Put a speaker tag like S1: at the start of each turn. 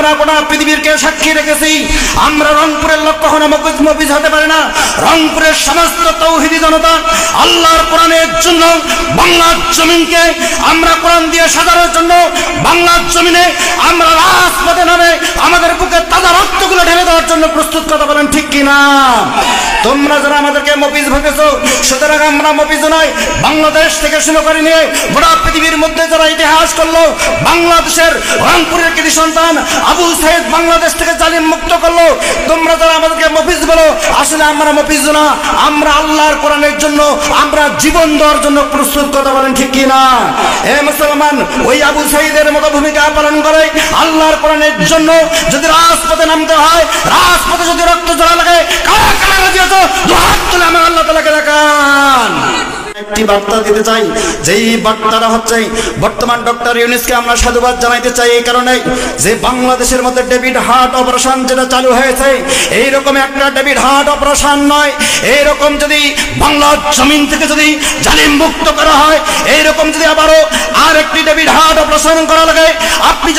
S1: আমরা গোটা পৃথিবীকে সাক্ষী রেখেছি। আমরা রংপুরের লোক কখনো মফিজ হতে পারে না। রংপুরের সমস্ত তৌহিদি জনতা আল্লাহর কোরআনের জন্য বাংলার জমিনকে আমরা কোরআন দিয়ে সাজানোর জন্য বাংলার জমিনে আমরা রাজপথে নামে আমাদের বুকে তাজা রক্তগুলো ঢেলে দেওয়ার জন্য প্রস্তুত। কথা বলেন ঠিক কিনা? তোমরা যারা আমাদেরকে মফিজ ভেবেছো, সুতরাং আমরা মফিজ নয়। বাংলাদেশ থেকে শুরু করে নিয়ে গোটা পৃথিবীর মধ্যে যারা ইতিহাস করলো, বাংলাদেশের রংপুরের কৃতি সন্তান আবু সাইদ বাংলাদেশ থেকে জালিম মুক্ত করলো, তোমরা যারা আমাদেরকে মফিজ বলো, আসলে আমরা মফিজ না। আমরা আল্লাহর কোরআনের জন্য আমরা জীবন দেওয়ার জন্য প্রস্তুত। কথা বলেন ঠিক কিনা? হে মুসলমান, ওই আবু সাইদের মতো ভূমিকা পালন করে আল্লাহর কোরআনের জন্য যদি রাজপথে নামতে হয়, রাজপথে যদি রক্ত ঝরা লাগে, কারা কারা রাজি আছো? দুহাত তুলে আমার আল্লাহ তাআলাকে দেখান। একটি বার্তা দিতে চাই, যেই বার্তাটা হচ্ছে বর্তমান ডক্টর ইউনূসকে আমরা সাধুবাদ জানাইতে চাই এই কারণে যে বাংলাদেশের মধ্যে ডেভিড হার্ট অপারেশন যেটা চালু হয়েছে, এইরকম একটা ডেভিড হার্ট অপারেশন নয়, এইরকম যদি বাংলার জমিন থেকে যদি জালিম মুক্ত করা হয়, এইরকম যদি আবারও আর একটি ডেভিড হার্ট অপারেশন করা লাগে, আপনি